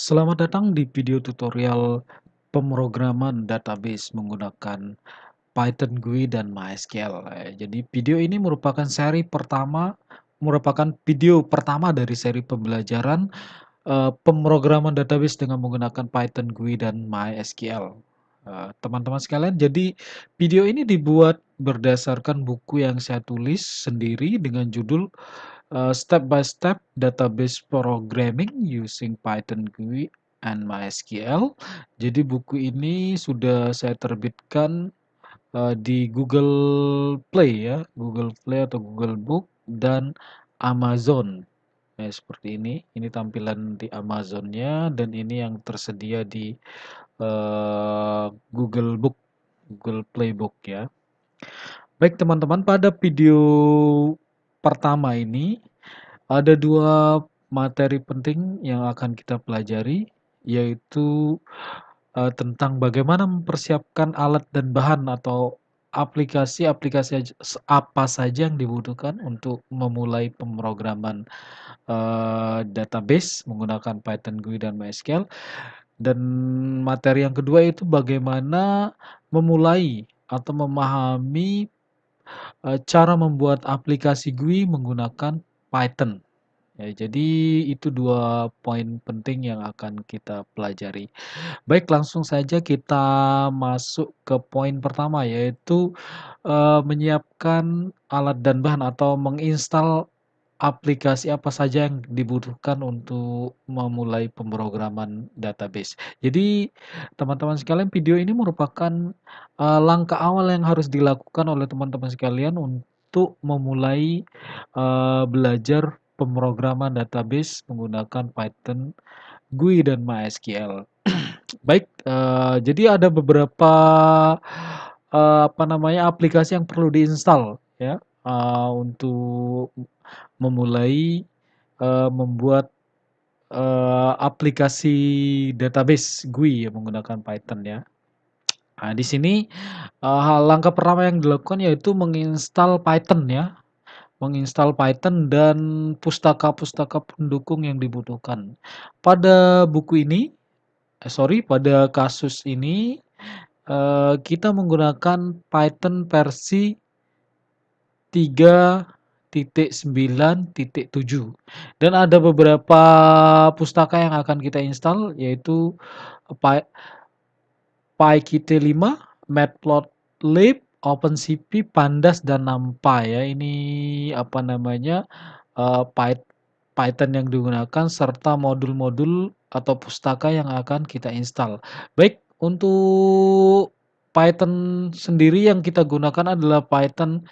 Selamat datang di video tutorial pemrograman database menggunakan Python GUI dan MySQL. Jadi merupakan video pertama dari seri pembelajaran pemrograman database dengan menggunakan Python GUI dan MySQL. Teman-teman sekalian, jadi video ini dibuat berdasarkan buku yang saya tulis sendiri dengan judul Step by Step Database Programming Using Python GUI and MySQL. Jadi buku ini sudah saya terbitkan di Google Play ya, Google Play atau Google Book dan Amazon. Seperti ini. Ini tampilan di Amazonnya dan ini yang tersedia di Google Book, Google Playbook ya. Baik teman-teman, pada video pertama ini ada dua materi penting yang akan kita pelajari, yaitu tentang bagaimana mempersiapkan alat dan bahan atau aplikasi-aplikasi apa saja yang dibutuhkan untuk memulai pemrograman database menggunakan Python GUI dan MySQL. Dan materi yang kedua itu bagaimana memulai atau memahami cara membuat aplikasi GUI menggunakan Python. Ya, jadi itu dua poin penting yang akan kita pelajari. Baik, langsung saja kita masuk ke poin pertama, yaitu menyiapkan alat dan bahan atau menginstal aplikasi apa saja yang dibutuhkan untuk memulai pemrograman database. Jadi, teman-teman sekalian, video ini merupakan langkah awal yang harus dilakukan oleh teman-teman sekalian untuk memulai belajar pemrograman database menggunakan Python GUI dan MySQL. Baik, jadi ada beberapa aplikasi yang perlu diinstal ya untuk memulai membuat aplikasi database GUI yang menggunakan Python ya. Nah, di sini langkah pertama yang dilakukan yaitu menginstal Python ya. Menginstal Python dan pustaka-pustaka pendukung yang dibutuhkan. Pada buku ini, pada kasus ini kita menggunakan Python versi 3.9.7 dan ada beberapa pustaka yang akan kita install, yaitu Py PyQt5, Matplotlib, OpenCV, Pandas, dan NumPy ya. Ini Python yang digunakan serta modul-modul atau pustaka yang akan kita install. Baik, untuk Python sendiri yang kita gunakan adalah Python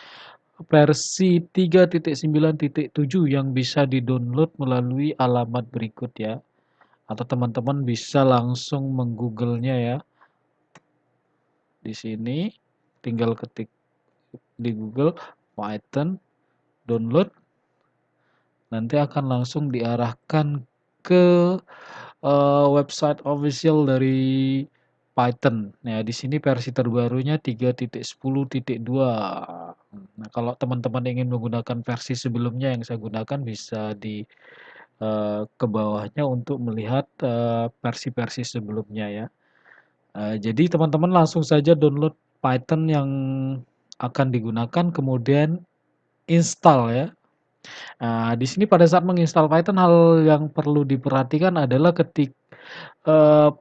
versi 3.9.7 yang bisa di-download melalui alamat berikut ya. Atau teman-teman bisa langsung menggoogle-nya ya. Di sini tinggal ketik di Google Python download, nanti akan langsung diarahkan ke website official dari Python. Nah, di sini versi terbarunya 3.10.2. Nah, kalau teman-teman ingin menggunakan versi sebelumnya yang saya gunakan, bisa di ke bawahnya untuk melihat versi-versi sebelumnya ya. Jadi teman-teman langsung saja download Python yang akan digunakan, kemudian install ya. Nah, di sini pada saat menginstal Python, hal yang perlu diperhatikan adalah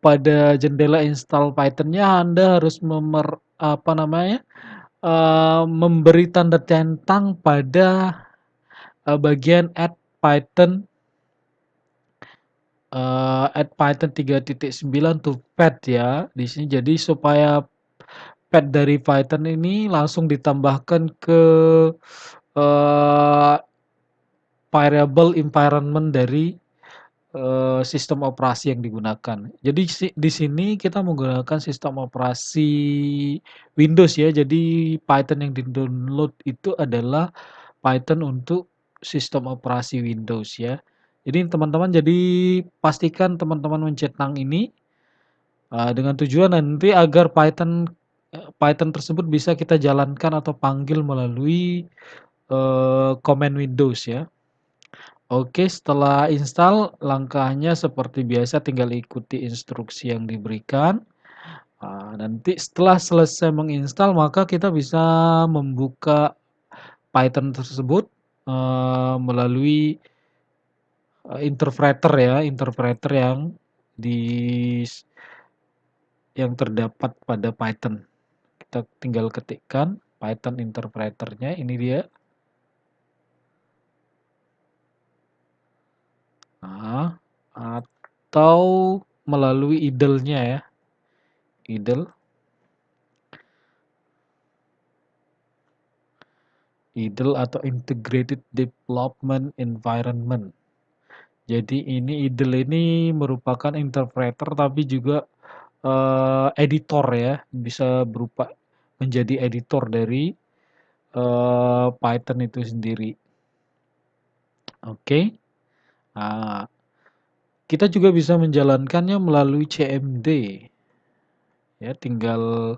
pada jendela install Python-nya Anda harus memberi tanda centang pada bagian add Python 3.9 to pad ya. Di sini jadi supaya pad dari Python ini langsung ditambahkan ke uh, variable environment dari sistem operasi yang digunakan. Jadi di sini kita menggunakan sistem operasi Windows ya. Jadi Python yang di-download itu adalah Python untuk sistem operasi Windows ya. Jadi teman-teman, jadi pastikan teman-teman mencetang ini dengan tujuan nanti agar Python tersebut bisa kita jalankan atau panggil melalui command Windows ya. Oke, setelah install, langkahnya seperti biasa tinggal ikuti instruksi yang diberikan. Nanti setelah selesai menginstal, maka kita bisa membuka Python tersebut, melalui, interpreter ya, interpreter di yang terdapat pada Python. Kita tinggal ketikkan Python interpreternya, ini dia. Nah, atau melalui idle-nya ya, idle idle atau integrated development environment. Jadi ini idle ini merupakan interpreter tapi juga, editor ya, bisa berupa menjadi editor dari, Python itu sendiri. Oke. Nah, kita juga bisa menjalankannya melalui CMD. Ya, tinggal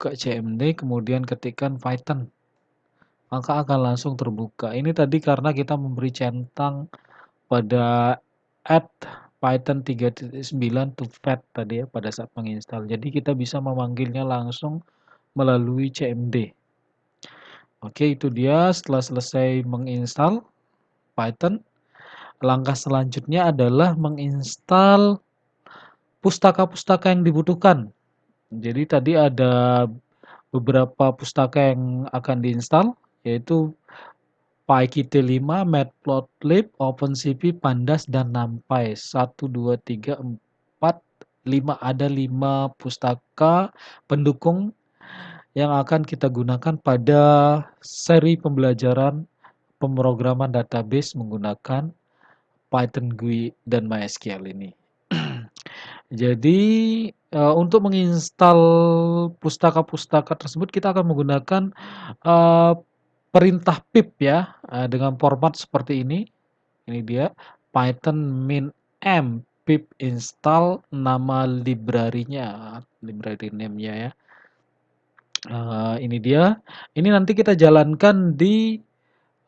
ke CMD kemudian ketikkan Python, maka akan langsung terbuka. Ini tadi karena kita memberi centang pada add Python 3.9 to fat tadi ya pada saat menginstal. Jadi kita bisa memanggilnya langsung melalui CMD. Oke, itu dia setelah selesai menginstal Python, langkah selanjutnya adalah menginstal pustaka-pustaka yang dibutuhkan. Jadi tadi ada beberapa pustaka yang akan diinstal, yaitu PyKit5, Matplotlib, OpenCV, Pandas, dan NumPy. 1, 2, 3, 4, 5. Ada 5 pustaka pendukung yang akan kita gunakan pada seri pembelajaran pemrograman database menggunakan Python GUI dan MySQL ini. Jadi, untuk menginstal pustaka-pustaka tersebut kita akan menggunakan, eee, perintah pip ya, dengan format seperti ini. Ini dia, python min m pip install nama library-nya, library name-nya ya. Ini dia. Ini nanti kita jalankan di,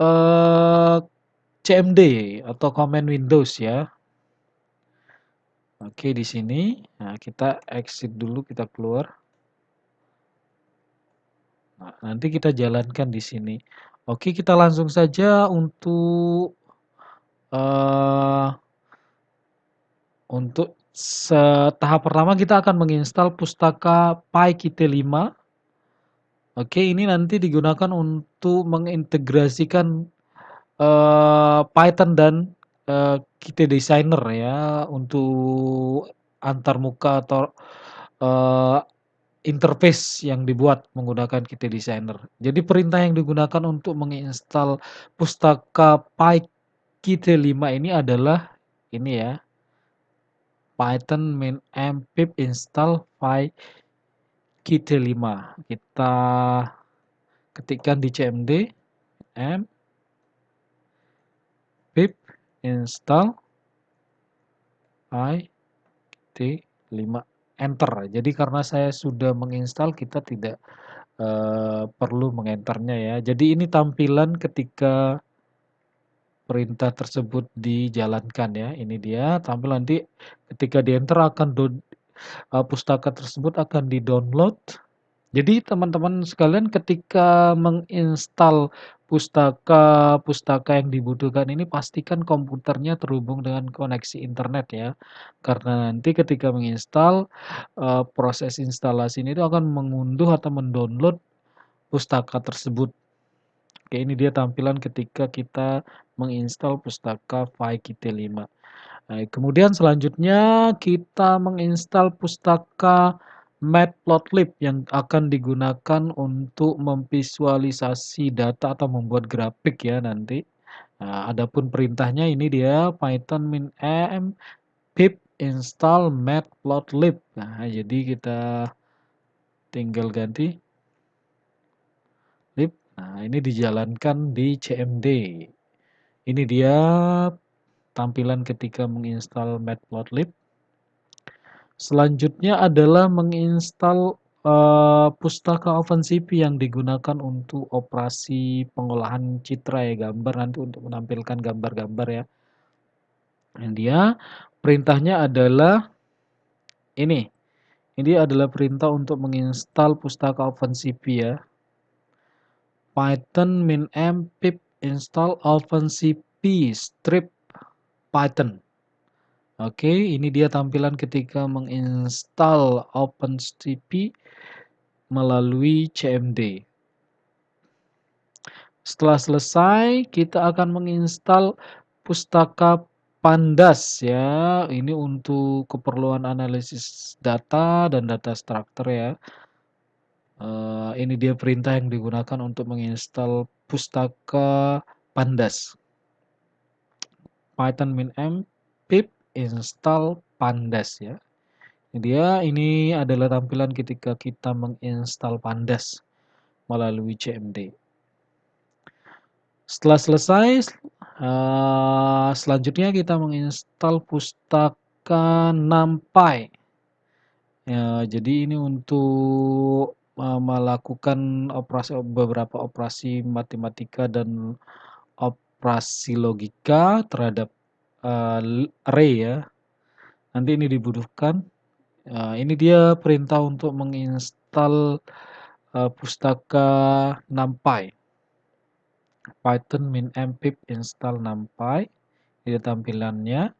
eee, CMD atau command Windows ya. Oke, di sini, nah kita exit dulu, kita keluar. Nah, nanti kita jalankan di sini. Oke, kita langsung saja eee, untuk tahap pertama kita akan menginstal pustaka PyKit5. Oke, ini nanti digunakan untuk mengintegrasikan, Python dan, Qt Designer ya, untuk antarmuka atau, eee, interface yang dibuat menggunakan Qt Designer. Jadi perintah yang digunakan untuk menginstal pustaka PyKit5 ini adalah ini ya, python min m pip install PyKit5. Kita ketikkan di CMD m pip install PyKit5, enter. Jadi karena saya sudah menginstal, kita tidak, perlu mengenternya ya. Jadi ini tampilan ketika perintah tersebut dijalankan ya. Ini dia tampil nanti ketika di-enter akan pustaka tersebut akan di-download. Jadi teman-teman sekalian ketika menginstal pustaka-pustaka yang dibutuhkan ini pastikan komputernya terhubung dengan koneksi internet ya. Karena nanti ketika menginstal, proses instalasi ini itu akan mengunduh atau mendownload pustaka tersebut. Oke, ini dia tampilan ketika kita menginstal pustaka PyKit5. Nah, kemudian selanjutnya kita menginstal pustaka Matplotlib yang akan digunakan untuk memvisualisasi data atau membuat grafik ya nanti. Nah, adapun perintahnya ini dia python min m pip install matplotlib. Nah, jadi kita tinggal ganti lib. Nah, ini dijalankan di CMD. Ini dia tampilan ketika menginstal matplotlib. Selanjutnya adalah menginstal Pustaka OpenCV yang digunakan untuk operasi pengolahan citra ya, gambar nanti untuk menampilkan gambar-gambar ya. Nah, dia perintahnya adalah ini. Ini adalah perintah untuk menginstal pustaka OpenCV ya. Python -m pip install OpenCV strip Python. Oke, ini dia tampilan ketika menginstal OpenCV melalui CMD. Setelah selesai, kita akan menginstal pustaka Pandas ya. Ini untuk keperluan analisis data dan data structure ya. Ini dia perintah yang digunakan untuk menginstal pustaka Pandas. Python -m pip install Pandas ya. Ini adalah tampilan ketika kita menginstal Pandas melalui CMD. Setelah selesai, selanjutnya kita menginstal pustaka NumPy. Ya, jadi ini untuk melakukan beberapa operasi matematika dan operasi logika terhadap array ya. Nanti ini dibutuhkan. Ini dia perintah untuk menginstal pustaka NumPy. Python -m pip install NumPy. Ini tampilannya.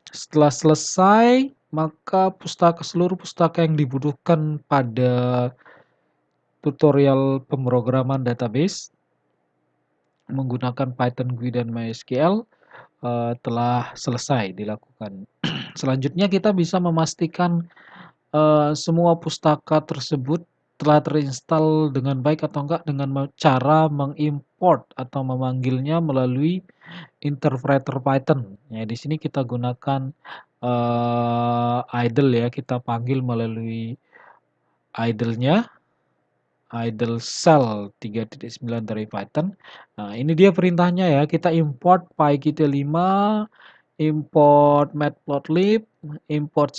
Setelah selesai, maka seluruh pustaka yang dibutuhkan pada tutorial pemrograman database menggunakan Python GUI dan MySQL telah selesai dilakukan. Selanjutnya kita bisa memastikan semua pustaka tersebut telah terinstall dengan baik atau enggak dengan cara mengimport atau memanggilnya melalui interpreter Python. Ya, di sini kita gunakan idle ya, kita panggil melalui idle-nya, idle shell 3.9 dari Python. Nah, ini dia perintahnya ya, kita import pykit5, import matplotlib, import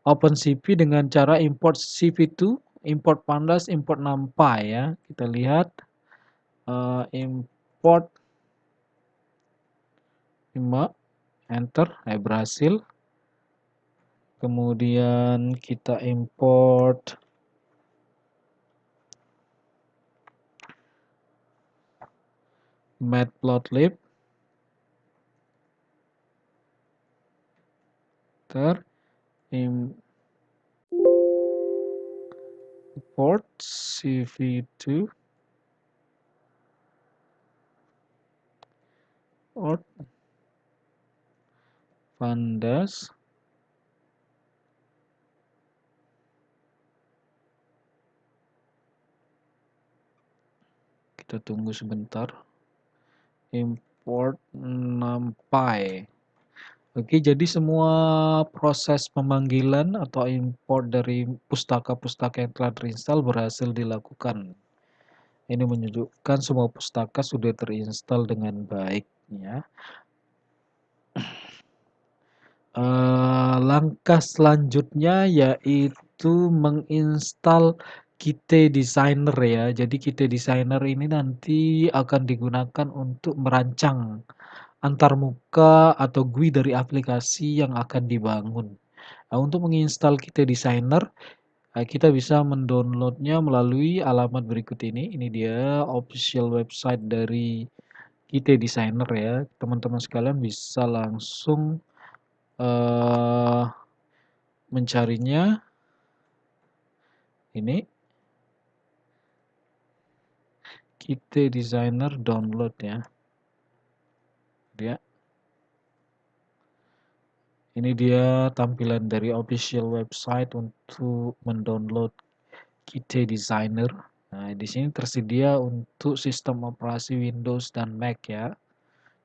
OpenCV dengan cara import CV2, import pandas, import numpy ya. Kita lihat import 5, enter, berhasil. Kemudian kita import matplotlib, import CV2, or pandas, kita tunggu sebentar, import numpy. Oke, jadi semua proses pemanggilan atau import dari pustaka-pustaka yang telah terinstall berhasil dilakukan. Ini menunjukkan semua pustaka sudah terinstall dengan baik ya. Langkah selanjutnya yaitu menginstal Qt Designer ya. Jadi Qt Designer ini nanti akan digunakan untuk merancang antarmuka atau GUI dari aplikasi yang akan dibangun. Nah, untuk menginstal Qt Designer, kita bisa mendownloadnya melalui alamat berikut ini. Ini dia official website dari Qt Designer ya. Teman-teman sekalian bisa langsung mencarinya. Ini Qt Designer download ya. Ini dia tampilan dari official website untuk mendownload Qt Designer. Nah, di sini tersedia untuk sistem operasi Windows dan Mac ya.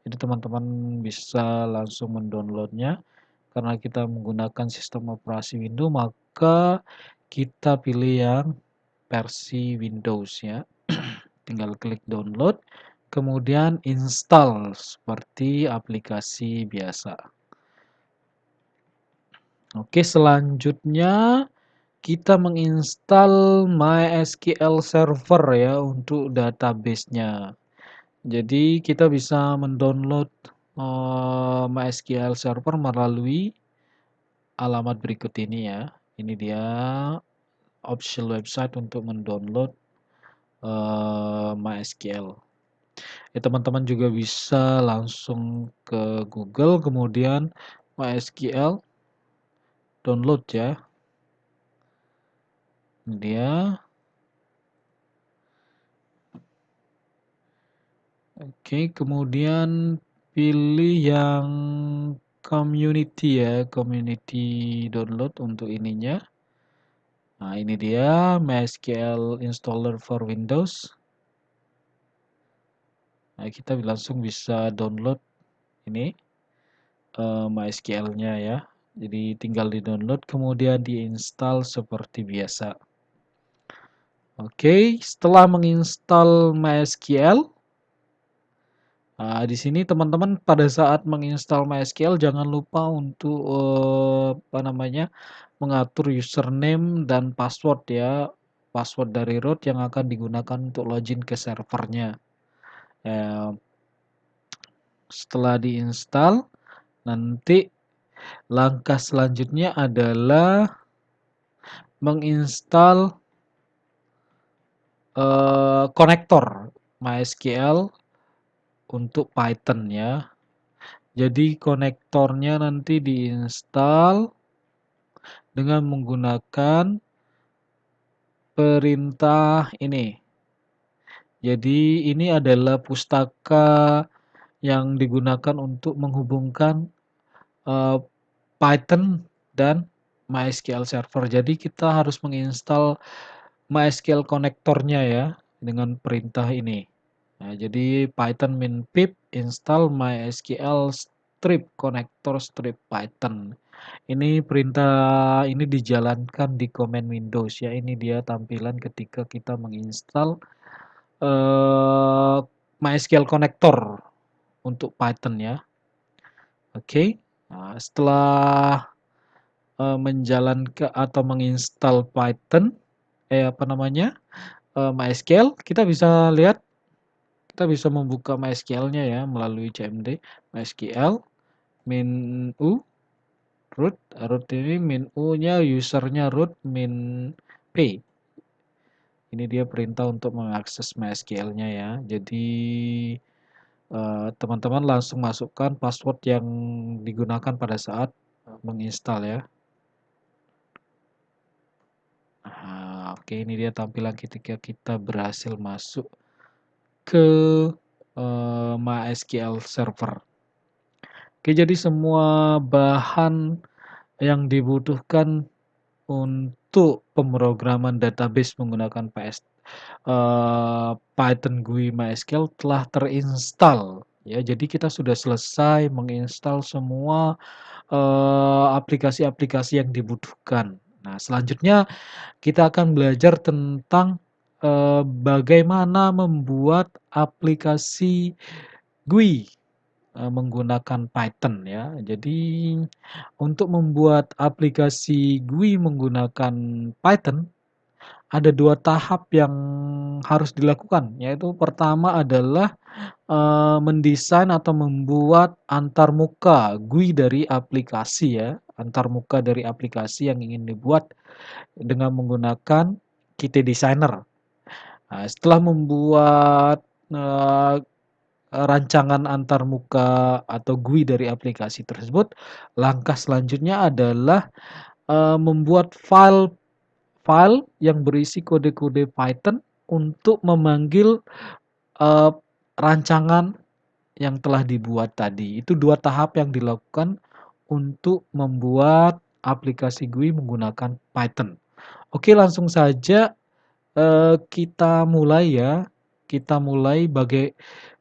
Jadi teman-teman bisa langsung mendownloadnya. Karena kita menggunakan sistem operasi Windows, maka kita pilih yang versi Windows ya. Tinggal klik download, kemudian install seperti aplikasi biasa. Oke, selanjutnya kita menginstal MySQL Server ya untuk database-nya. Jadi kita bisa mendownload MySQL Server melalui alamat berikut ini ya. Ini dia official website untuk mendownload MySQL. Ya, teman-teman juga bisa langsung ke Google, kemudian MySQL download ya. Ini dia. Oke, kemudian pilih yang community ya, community download untuk ininya. Nah, ini dia MySQL installer for Windows. Nah, kita langsung bisa download ini MySQL-nya ya. Jadi tinggal di-download kemudian diinstal seperti biasa. Oke, setelah menginstal MySQL, nah, di sini teman-teman pada saat menginstal MySQL jangan lupa untuk mengatur username dan password ya, password dari root yang akan digunakan untuk login ke servernya. Setelah diinstal, nanti langkah selanjutnya adalah menginstal konektor MySQL untuk Python ya. Jadi konektornya nanti diinstal dengan menggunakan perintah ini. Jadi ini adalah pustaka yang digunakan untuk menghubungkan Python dan MySQL Server. Jadi kita harus menginstal MySQL konektornya ya dengan perintah ini. Nah, jadi Python min pip install MySQL strip connector strip Python. Ini perintah ini dijalankan di command Windows ya. Ini dia tampilan ketika kita menginstal MySQL connector untuk Python ya. Oke. Nah, setelah menjalankan atau menginstal Python MySQL, kita bisa lihat, kita bisa membuka MySQL-nya ya melalui cmd MySQL min u root ini min u-nya usernya root min p. Ini dia perintah untuk mengakses MySQL-nya ya. Jadi teman-teman langsung masukkan password yang digunakan pada saat menginstal ya. Oke, ini dia tampilan ketika kita berhasil masuk ke MySQL Server. Oke, jadi semua bahan yang dibutuhkan untuk pemrograman database menggunakan Python GUI MySQL telah terinstall. Ya, jadi kita sudah selesai menginstal semua aplikasi-aplikasi yang dibutuhkan. Nah, selanjutnya kita akan belajar tentang bagaimana membuat aplikasi GUI menggunakan Python ya. Jadi untuk membuat aplikasi GUI menggunakan Python ada 2 tahap yang harus dilakukan, yaitu pertama adalah mendesain atau membuat antarmuka GUI dari aplikasi ya, antarmuka dari aplikasi yang ingin dibuat dengan menggunakan Qt Designer. Nah, setelah membuat rancangan antarmuka atau GUI dari aplikasi tersebut, langkah selanjutnya adalah membuat file yang berisi kode-kode Python untuk memanggil rancangan yang telah dibuat tadi. Itu 2 tahap yang dilakukan untuk membuat aplikasi GUI menggunakan Python. Oke, langsung saja kita mulai ya. Kita mulai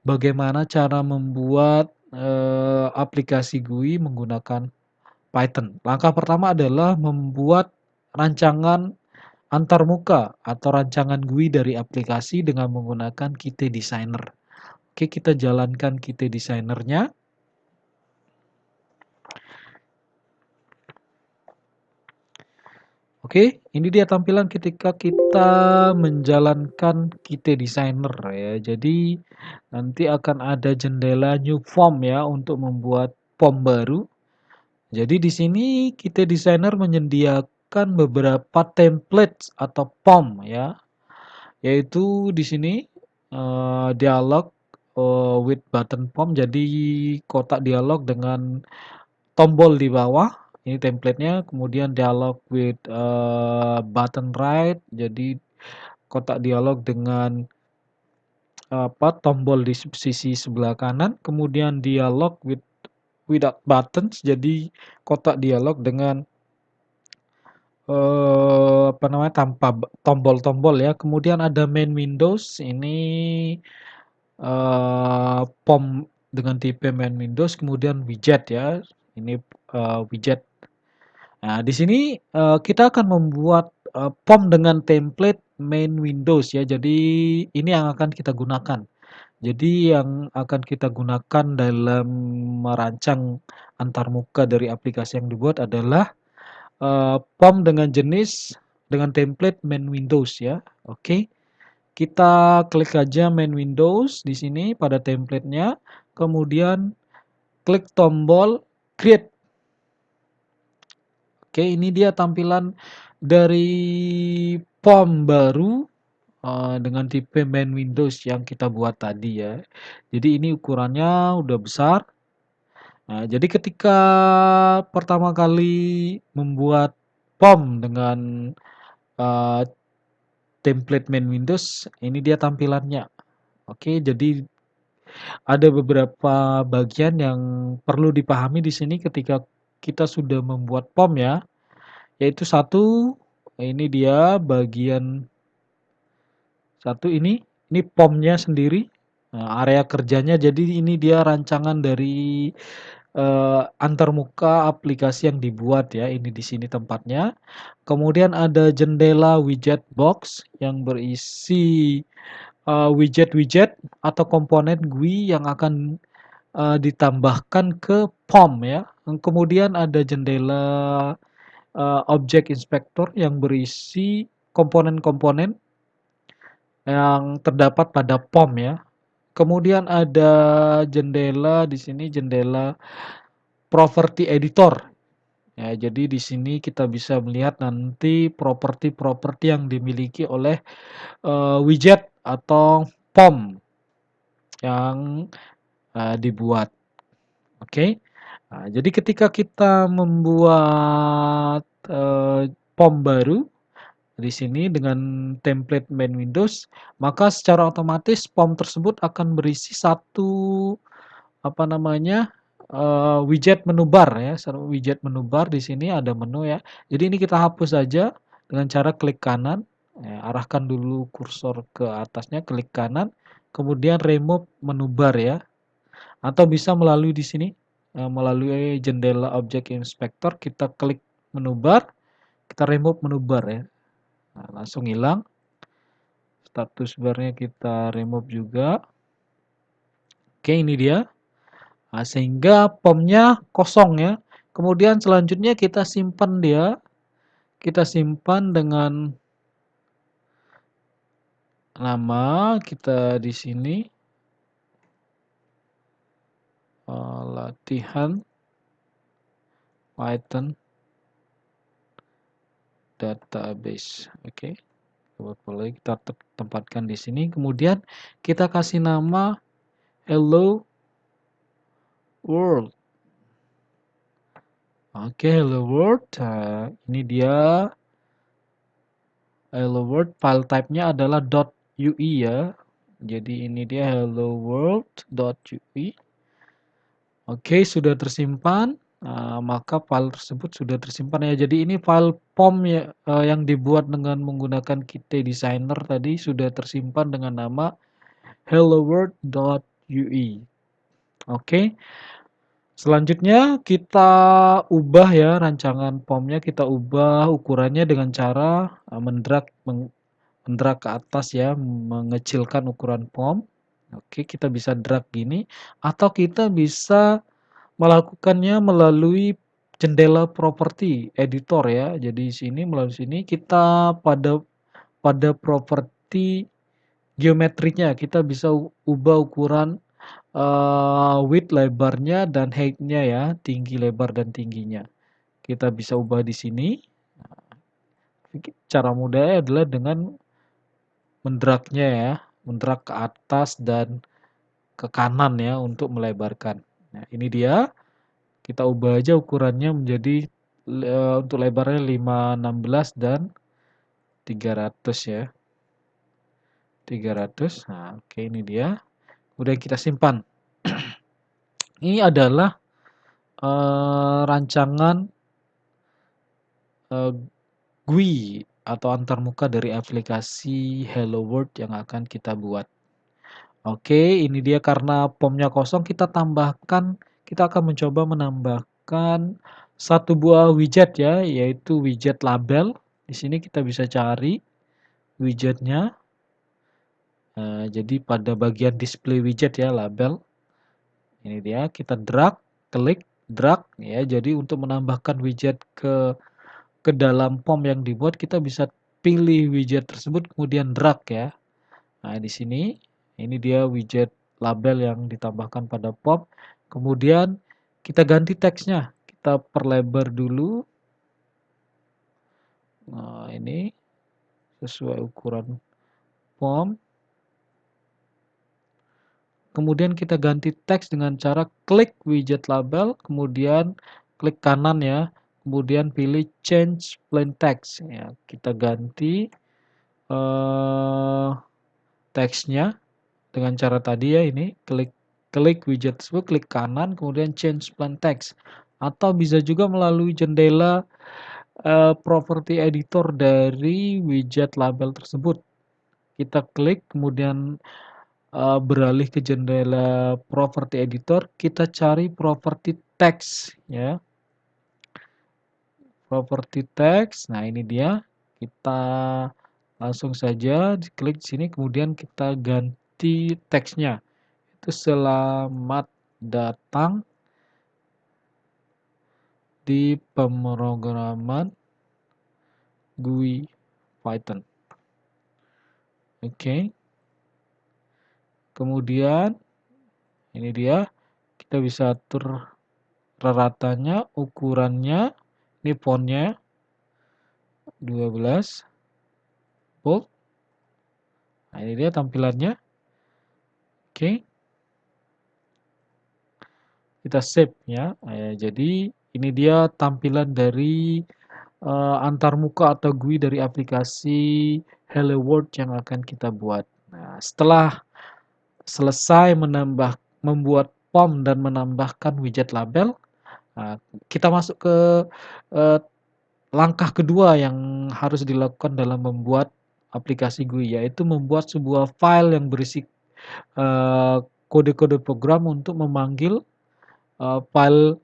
bagaimana cara membuat aplikasi GUI menggunakan Python. Langkah pertama adalah membuat rancangan antarmuka atau rancangan GUI dari aplikasi dengan menggunakan Qt Designer. Oke, kita jalankan Qt Designer-nya. Oke, ini dia tampilan ketika kita menjalankan Kite Designer ya. Jadi nanti akan ada jendela new form ya untuk membuat form baru. Jadi di sini Kite Designer menyediakan beberapa template atau form ya, yaitu di sini dialog with button form. Jadi kotak dialog dengan tombol di bawah, ini template-nya, kemudian dialog with button right, jadi kotak dialog dengan apa tombol di sisi sebelah kanan, kemudian dialog without buttons, jadi kotak dialog dengan apa namanya tanpa tombol-tombol ya. Kemudian ada main windows, ini POM dengan tipe main windows, kemudian widget ya, ini widget. Nah, di sini kita akan membuat POM dengan template main Windows ya. Jadi ini yang akan kita gunakan. Jadi yang akan kita gunakan dalam merancang antarmuka dari aplikasi yang dibuat adalah POM dengan jenis dengan template main Windows ya. Oke. Kita klik aja main Windows di sini pada template-nya, kemudian klik tombol create. Oke, ini dia tampilan dari POM baru dengan tipe main Windows yang kita buat tadi ya. Jadi ini ukurannya udah besar. Nah, jadi ketika pertama kali membuat POM dengan uh, template main Windows, ini dia tampilannya. Oke, jadi ada beberapa bagian yang perlu dipahami di sini ketika kita sudah membuat POM ya. Yaitu satu, ini dia bagian satu ini POM-nya sendiri, area kerjanya. Jadi ini dia rancangan dari antarmuka aplikasi yang dibuat ya. Ini di sini tempatnya. Kemudian ada jendela widget box yang berisi widget-widget atau komponen GUI yang akan ditambahkan ke POM ya. Kemudian ada jendela object inspector yang berisi komponen-komponen yang terdapat pada POM ya. Kemudian ada jendela di sini jendela property editor. Ya, jadi di sini kita bisa melihat nanti properti-properti yang dimiliki oleh widget atau POM yang dibuat. Oke. Nah, jadi ketika kita membuat POM baru di sini dengan template main Windows, maka secara otomatis POM tersebut akan berisi satu apa namanya widget menu bar ya, widget menu bar di sini ada menu ya. Jadi ini kita hapus saja dengan cara klik kanan, ya, arahkan dulu kursor ke atasnya, klik kanan, kemudian remove menu bar ya, atau bisa melalui di sini melalui jendela object inspector kita klik menu bar, kita remove menu bar ya. Nah, langsung hilang. Status barnya kita remove juga. Oke, ini dia. Nah, sehingga POM-nya kosong ya. Kemudian selanjutnya kita simpan dia. Kita simpan dengan nama kita di sini latihan Python database. Oke. Boleh kita tempatkan di sini. Kemudian kita kasih nama hello world. Oke, hello world. Ini dia hello world. File type-nya adalah .ui ya. Jadi ini dia hello world.ui. Oke, sudah tersimpan. Maka file tersebut sudah tersimpan ya. Jadi ini file POM ya, yang dibuat dengan menggunakan Kite Designer tadi sudah tersimpan dengan nama helloworld.ui. Oke. Selanjutnya kita ubah ya rancangan POM-nya, kita ubah ukurannya dengan cara mendrag ke atas ya, mengecilkan ukuran POM. Oke, kita bisa drag gini atau kita bisa melakukannya melalui jendela properti editor ya. Jadi sini melalui sini kita pada properti geometrinya kita bisa ubah ukuran width lebarnya dan height-nya ya, tinggi lebar dan tingginya. Kita bisa ubah di sini. Cara mudahnya adalah dengan mendragnya ya, mendrag ke atas dan ke kanan ya untuk melebarkan. Nah, ini dia. Kita ubah aja ukurannya menjadi untuk lebarnya 516 dan 300 ya. 300. Nah, oke ini dia. Udah kita simpan. Ini adalah rancangan GUI atau antarmuka dari aplikasi Hello World yang akan kita buat. Oke, ini dia karena POM-nya kosong kita akan mencoba menambahkan satu buah widget ya, yaitu widget label. Di sini kita bisa cari widgetnya. Jadi pada bagian display widget ya, label. Ini dia, kita klik, drag ya. Jadi untuk menambahkan widget ke dalam POM yang dibuat, kita bisa pilih widget tersebut kemudian drag ya. Nah, di sini ini dia widget label yang ditambahkan pada POM. Kemudian kita ganti teksnya. Kita perlebar dulu. Nah, ini sesuai ukuran POM. Kemudian kita ganti teks dengan cara klik widget label, kemudian klik kanan ya, kemudian pilih change plain text ya. Kita ganti teksnya dengan cara tadi ya, ini klik widget tersebut, klik kanan, kemudian change plain text. Atau bisa juga melalui jendela property editor dari widget label tersebut. Kita klik, kemudian beralih ke jendela property editor, kita cari property text ya. Property text. Nah, ini dia. Kita langsung saja klik sini, kemudian kita ganti teksnya. Itu selamat datang di pemrograman GUI Python. Oke. Kemudian ini dia, kita bisa atur raratannya, ukurannya, ini fontnya 12 bold. Nah, ini dia tampilannya. Oke. Kita save ya. Jadi ini dia tampilan dari antarmuka atau GUI dari aplikasi Hello World yang akan kita buat. Nah, setelah selesai membuat POM dan menambahkan widget label, kita masuk ke langkah kedua yang harus dilakukan dalam membuat aplikasi GUI, yaitu membuat sebuah file yang berisi kode-kode program untuk memanggil file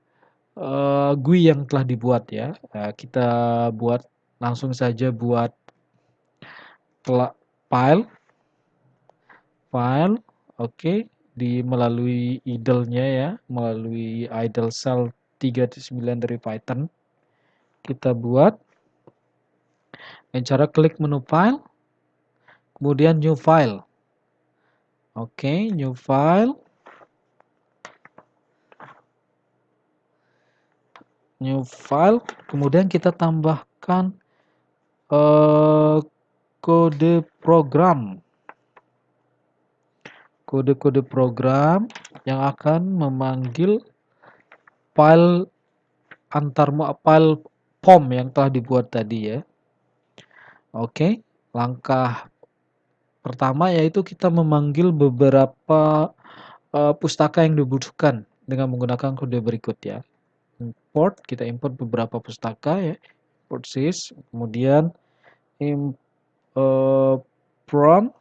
GUI yang telah dibuat ya. Kita langsung saja buat file, oke, melalui idle-nya ya, melalui idle shell 3.9 dari Python. Kita buat dengan cara klik menu file, kemudian new file. Oke, new file. New file, kemudian kita tambahkan kode program. Kode-kode program yang akan memanggil file file POM yang telah dibuat tadi ya. Oke, langkah pertama yaitu kita memanggil beberapa pustaka yang dibutuhkan dengan menggunakan kode berikut ya. Import, kita import beberapa pustaka ya. Import sys, kemudian from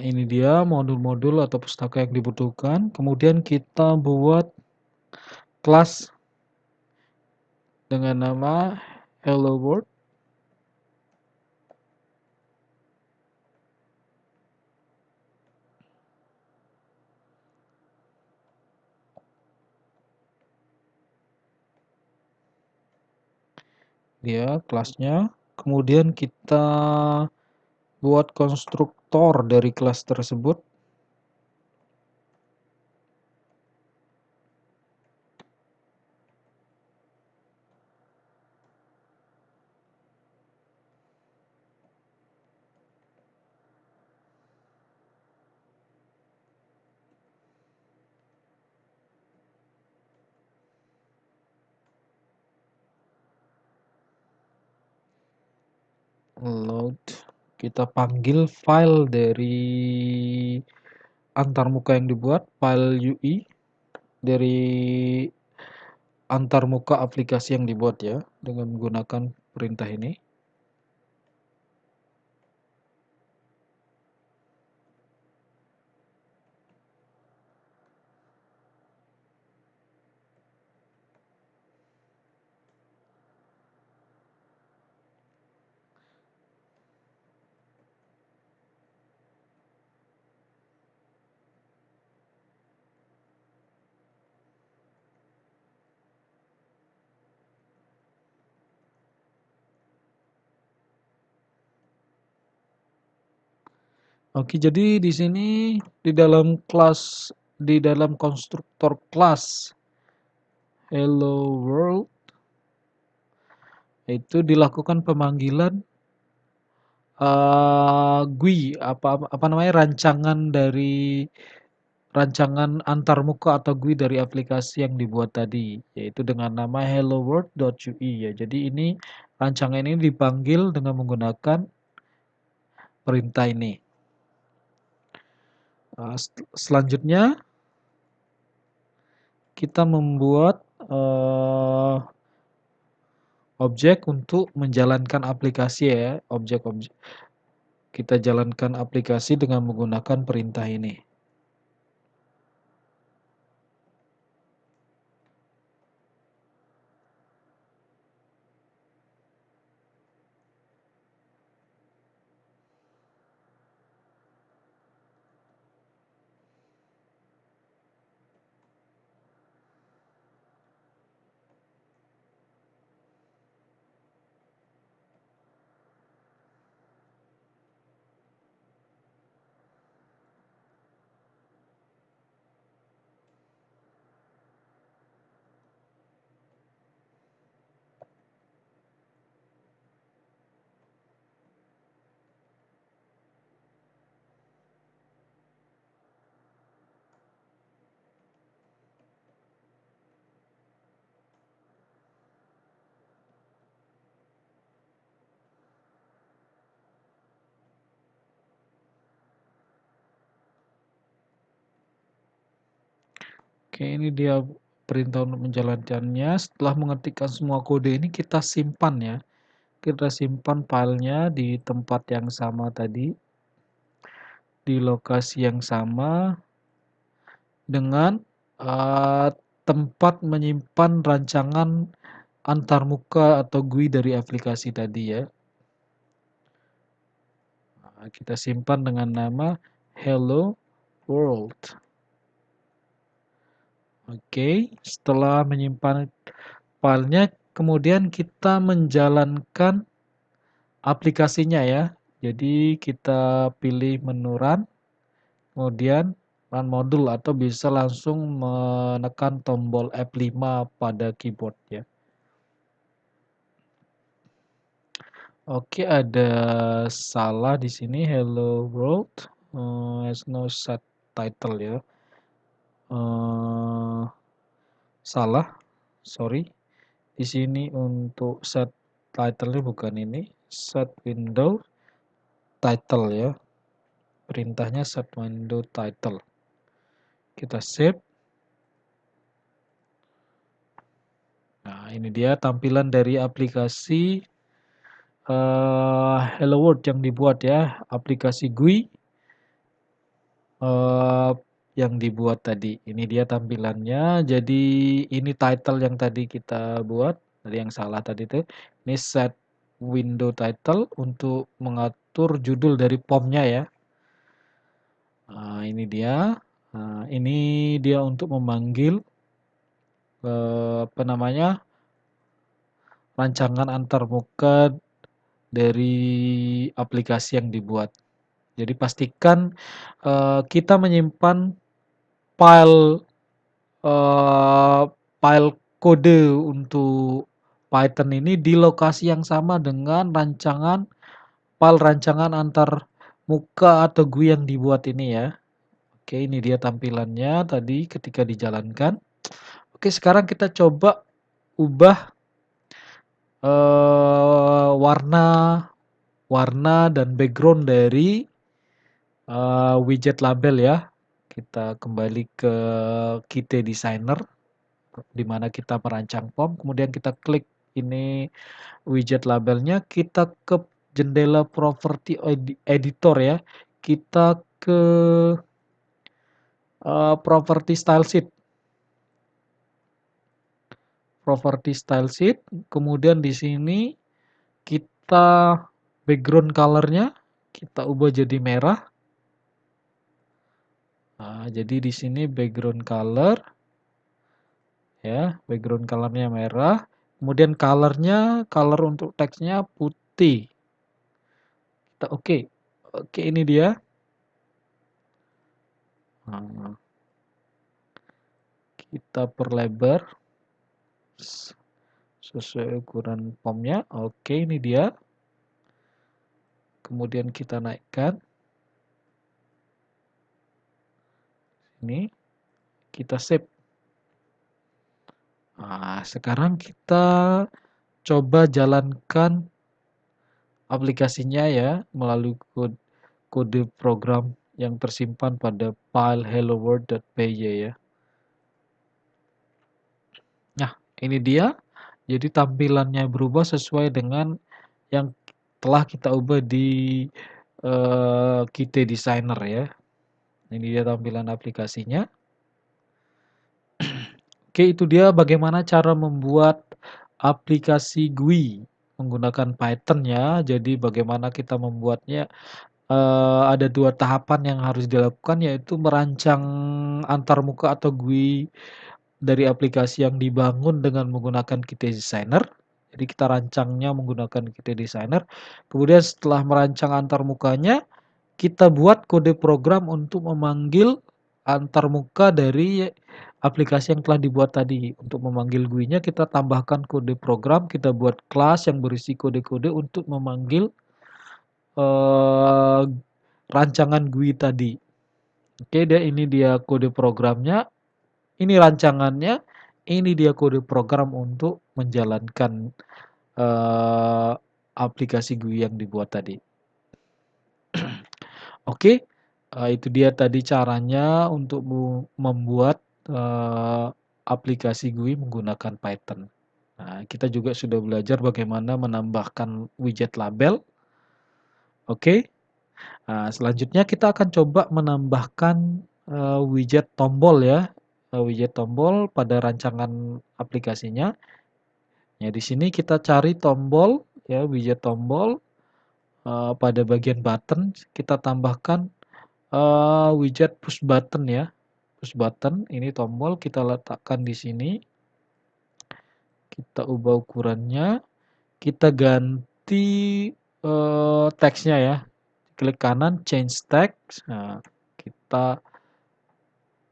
Ini dia modul-modul atau pustaka yang dibutuhkan. Kemudian kita buat kelas dengan nama Hello World. Dia kelasnya. Kemudian kita buat konstruktor dari kelas tersebut. Load. Kita panggil file dari antarmuka yang dibuat, file UI dari antarmuka aplikasi yang dibuat ya, dengan menggunakan perintah ini. Oke, jadi di sini di dalam kelas, di dalam konstruktor kelas Hello World itu dilakukan pemanggilan GUI apa namanya rancangan antarmuka atau GUI dari aplikasi yang dibuat tadi, yaitu dengan nama helloworld.ui ya. Jadi ini rancangan ini dipanggil dengan menggunakan perintah ini. Selanjutnya kita membuat objek untuk menjalankan aplikasi ya, objek-objek. Kita jalankan aplikasi dengan menggunakan perintah ini. Oke, ini dia perintah untuk menjalankannya. Setelah mengetikkan semua kode ini kita simpan ya. Kita simpan filenya di tempat yang sama tadi, di lokasi yang sama dengan tempat menyimpan rancangan antarmuka atau GUI dari aplikasi tadi ya. Kita simpan dengan nama Hello World. Oke, setelah menyimpan filenya, kemudian kita menjalankan aplikasinya ya. Jadi kita pilih menu run, kemudian run modul atau bisa langsung menekan tombol F5 pada keyboard ya. Oke, ada salah di sini Hello World has no set title ya. Salah, sorry. Di sini untuk set title-nya bukan ini, set window title ya. Perintahnya set window title. Kita save. Nah, ini dia tampilan dari aplikasi Hello World yang dibuat ya, aplikasi GUI eee, yang dibuat tadi. Ini dia tampilannya. Jadi ini title yang tadi kita buat, tadi yang salah tadi tuh. Ini set window title untuk mengatur judul dari POM-nya ya. Ini dia. Ini dia untuk memanggil, apa namanya, rancangan antarmuka dari aplikasi yang dibuat. Jadi pastikan, kita menyimpan file, eee, file kode untuk Python ini di lokasi yang sama dengan file rancangan antar muka atau GUI yang dibuat ini ya. Oke, ini dia tampilannya tadi ketika dijalankan. Oke, sekarang kita coba ubah, warna warna dan background dari, widget label ya. Kita kembali ke Qt Designer, di mana kita merancang form, kemudian kita klik ini widget labelnya, kita ke jendela property editor ya, kita ke, property style sheet. Property style sheet, kemudian di sini kita background color-nya kita ubah jadi merah. Jadi di sini background color ya, background color-nya merah, kemudian color untuk teksnya putih. Kita oke. Oke, ini dia. Nah, kita perlebar sesuai ukuran formnya. Oke, ini dia. Kemudian kita naikkan. Ini kita save. Sekarang kita coba jalankan aplikasinya ya melalui kode program yang tersimpan pada file helloworld.py ya. Nah, ini dia. Jadi tampilannya berubah sesuai dengan yang telah kita ubah di, Qt Designer ya. Ini dia tampilan aplikasinya. Oke, itu dia bagaimana cara membuat aplikasi GUI menggunakan Python ya. Jadi bagaimana kita membuatnya, ada 2 tahapan yang harus dilakukan, yaitu merancang antarmuka atau GUI dari aplikasi yang dibangun dengan menggunakan Qt Designer. Jadi kita rancangnya menggunakan Qt Designer, kemudian setelah merancang antarmukanya, kita buat kode program untuk memanggil antarmuka dari aplikasi yang telah dibuat tadi. Untuk memanggil GUI-nya kita tambahkan kode program, kita buat kelas yang berisi kode-kode untuk memanggil, eee, rancangan GUI tadi. Oke deh, ini dia kode programnya, ini rancangannya, ini dia kode program untuk menjalankan, eee, aplikasi GUI yang dibuat tadi. Oke, itu dia tadi caranya untuk membuat, aplikasi GUI menggunakan Python. Nah, kita juga sudah belajar bagaimana menambahkan widget label, oke. Selanjutnya kita akan coba menambahkan, widget tombol ya, widget tombol pada rancangan aplikasinya. Ya, di sini kita cari tombol ya, widget tombol, pada bagian button kita tambahkan, widget push button ya. Push button, ini tombol kita letakkan di sini. Kita ubah ukurannya, kita ganti, teksnya ya. Klik kanan change text. Nah, kita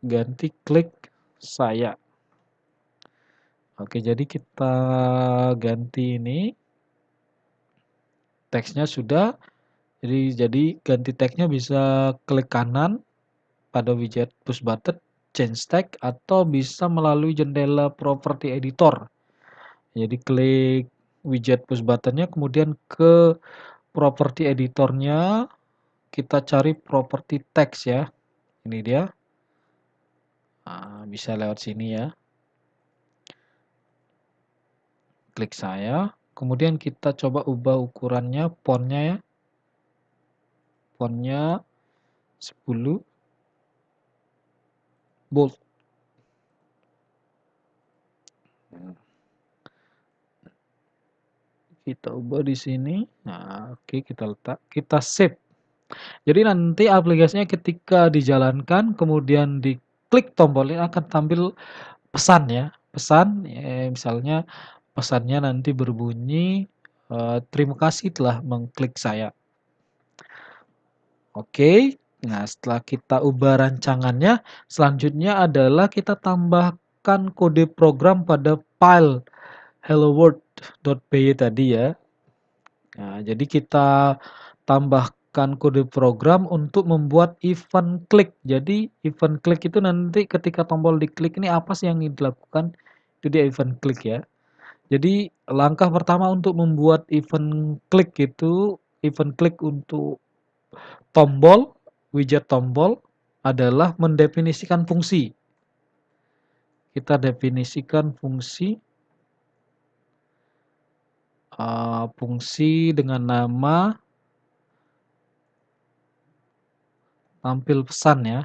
ganti klik saya. Oke, jadi kita ganti ini. Teksnya sudah. Jadi ganti teksnya bisa klik kanan pada widget push button, change text, atau bisa melalui jendela property editor. Jadi klik widget push buttonnya, kemudian ke property editornya, kita cari property text ya. Ini dia. Bisa lewat sini ya. Klik saya. Kemudian kita coba ubah ukurannya, fontnya ya. Fontnya 10. bold. Kita ubah di sini. Nah, oke kita letak, kita save. Jadi nanti aplikasinya ketika dijalankan kemudian diklik tombol ini akan tampil pesan ya. Pesan misalnya pesannya nanti berbunyi terima kasih telah mengklik saya. Oke. Nah, setelah kita ubah rancangannya, selanjutnya adalah kita tambahkan kode program pada file helloworld.py tadi ya. Nah, jadi kita tambahkan kode program untuk membuat event klik. Jadi event klik itu nanti ketika tombol diklik ini apa sih yang dilakukan? Itu dia event klik ya. Jadi langkah pertama untuk membuat event klik itu, event klik untuk tombol, widget tombol adalah mendefinisikan fungsi. Kita definisikan fungsi dengan nama tampil pesan ya.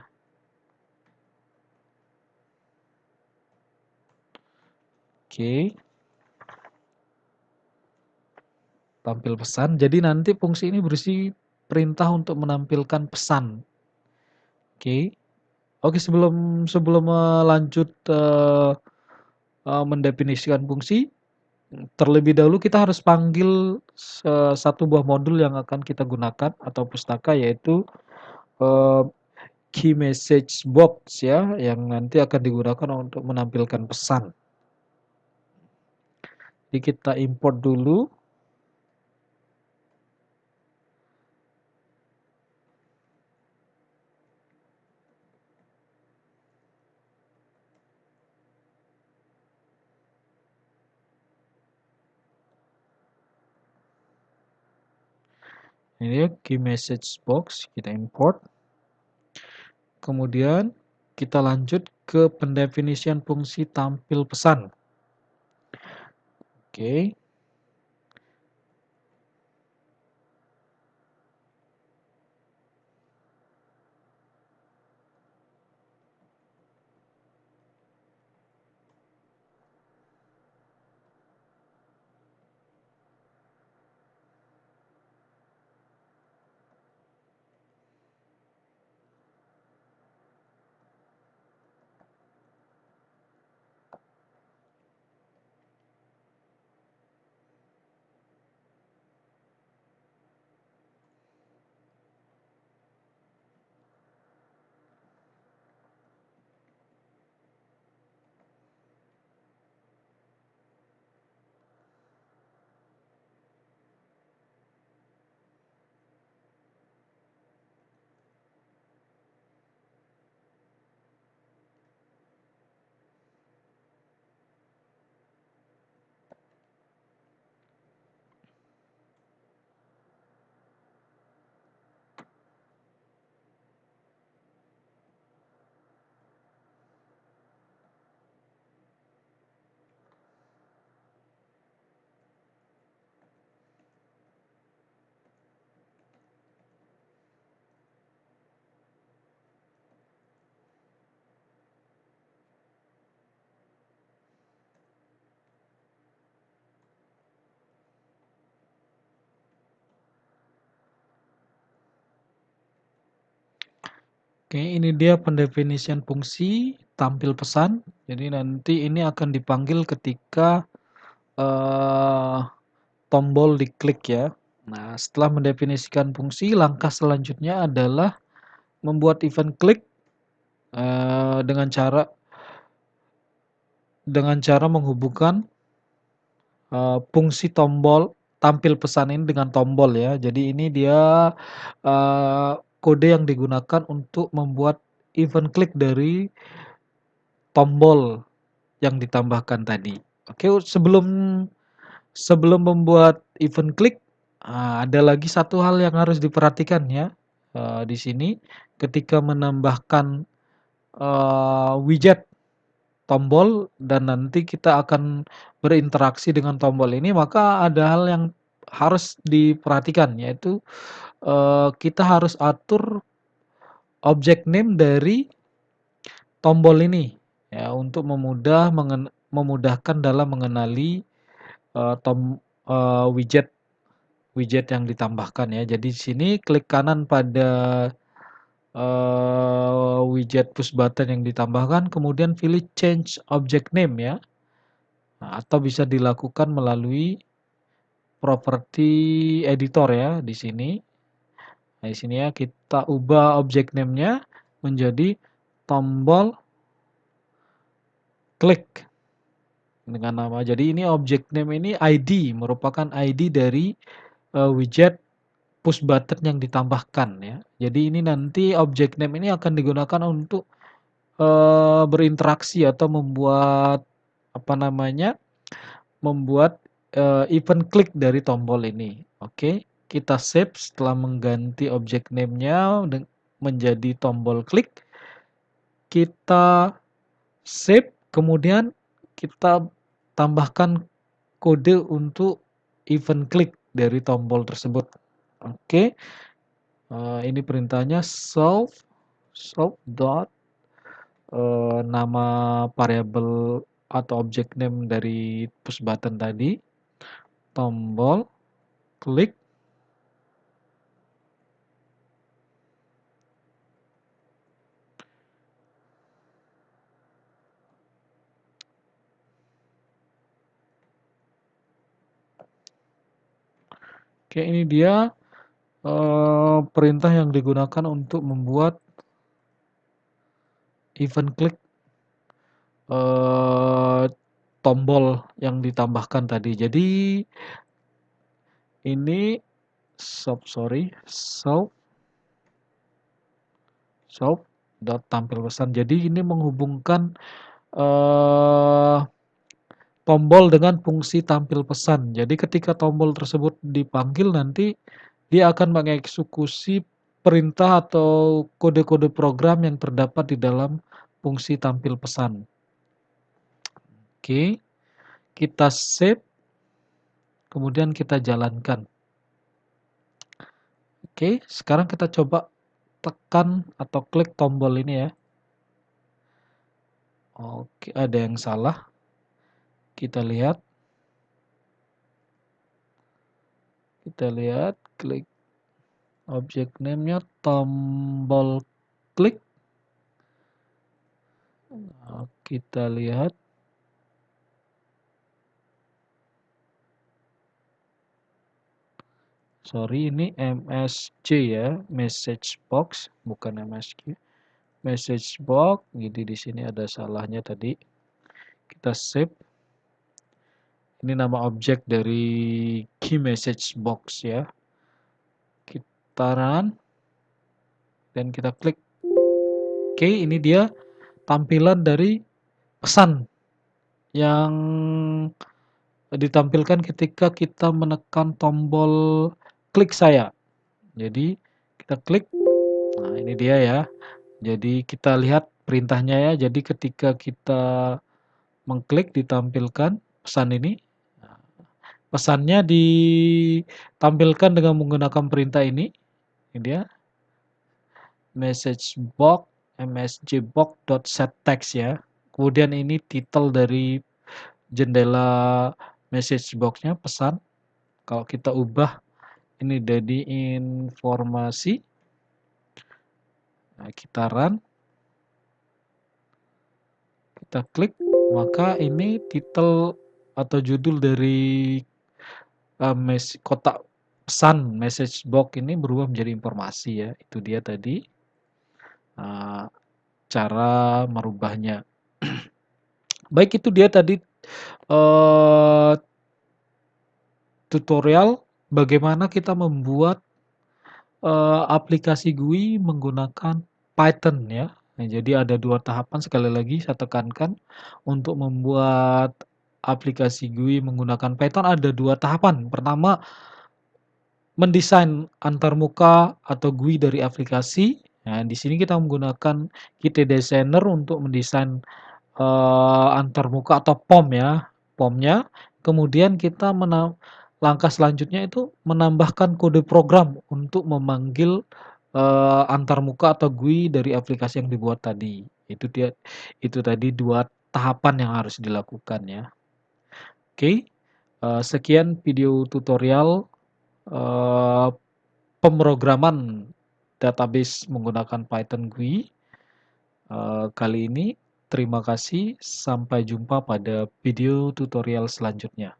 Oke. Tampil pesan. Jadi nanti fungsi ini berisi perintah untuk menampilkan pesan. Oke. Oke, sebelum sebelum lanjut mendefinisikan fungsi, terlebih dahulu kita harus panggil satu buah modul yang akan kita gunakan atau pustaka yaitu eh, key message box ya, yang nanti akan digunakan untuk menampilkan pesan. Jadi kita import dulu. Ini key message box, kita import. Kemudian kita lanjut ke pendefinisian fungsi tampil pesan. Oke. Oke, ini dia pendefinisian fungsi tampil pesan. Jadi nanti ini akan dipanggil ketika tombol diklik ya. Nah, setelah mendefinisikan fungsi, langkah selanjutnya adalah membuat event klik dengan cara menghubungkan fungsi tombol tampil pesan ini dengan tombol ya. Jadi ini dia kode yang digunakan untuk membuat event klik dari tombol yang ditambahkan tadi. Oke, sebelum membuat event klik, ada lagi satu hal yang harus diperhatikan ya di sini ketika menambahkan widget tombol dan nanti kita akan berinteraksi dengan tombol ini, maka ada hal yang harus diperhatikan yaitu kita harus atur objek name dari tombol ini ya untuk memudahkan dalam mengenali, eee, tom widget widget yang ditambahkan ya. Jadi di sini klik kanan pada, widget push button yang ditambahkan, kemudian pilih change object name ya. Nah, atau bisa dilakukan melalui properti editor ya di sini. Nah, di sini ya kita ubah object name-nya menjadi tombol klik dengan nama. Jadi ini object name ini ID, merupakan ID dari widget push button yang ditambahkan ya. Jadi ini nanti object name ini akan digunakan untuk berinteraksi atau membuat apa namanya, membuat event klik dari tombol ini. Oke, kita save setelah mengganti object name-nya menjadi tombol klik. Kita save, kemudian kita tambahkan kode untuk event klik dari tombol tersebut. Oke, ini perintahnya solve nama variabel atau object name dari push button tadi, tombol klik. Oke, ini dia perintah yang digunakan untuk membuat event klik eee, tombol yang ditambahkan tadi. Jadi ini solve tampil pesan. Jadi ini menghubungkan eee, tombol dengan fungsi tampil pesan. Jadi ketika tombol tersebut dipanggil nanti dia akan mengeksekusi perintah atau kode-kode program yang terdapat di dalam fungsi tampil pesan. Oke, kita save, kemudian kita jalankan. Oke, sekarang kita coba tekan atau klik tombol ini ya. Oke, ada yang salah. Kita lihat. Klik object name-nya tombol klik. Nah, kita lihat. Sorry, ini MSC ya, message box, bukan MSQ. Message box, jadi di sini ada salahnya tadi. Kita save. Ini nama objek dari key message box ya. Kita run dan kita klik. Oke, ini dia tampilan dari pesan yang ditampilkan ketika kita menekan tombol klik saya. Jadi kita klik. Nah, ini dia ya. Jadi kita lihat perintahnya ya. Jadi ketika kita mengklik ditampilkan pesan ini. Nah, pesannya ditampilkan dengan menggunakan perintah ini. Ini dia. Message box msgbox.setText ya. Kemudian ini titel dari jendela message box-nya pesan. Kalau kita ubah ini jadi informasi. Nah, kita run. Kita klik, maka ini titel atau judul dari kotak pesan message box ini berubah menjadi informasi ya. Itu dia tadi cara merubahnya. Baik, itu dia tadi tutorial bagaimana kita membuat aplikasi GUI menggunakan Python ya. Nah, jadi ada 2 tahapan, sekali lagi saya tekankan, untuk membuat aplikasi GUI menggunakan Python ada 2 tahapan. Pertama, mendesain antarmuka atau GUI dari aplikasi. Nah, di sini kita menggunakan Qt Designer untuk mendesain antarmuka atau POM ya, POM-nya. Kemudian kita langkah selanjutnya itu menambahkan kode program untuk memanggil antarmuka atau GUI dari aplikasi yang dibuat tadi. Itu tadi 2 tahapan yang harus dilakukan ya. Oke, sekian video tutorial, eee, pemrograman database menggunakan Python GUI, kali ini. Terima kasih, sampai jumpa pada video tutorial selanjutnya.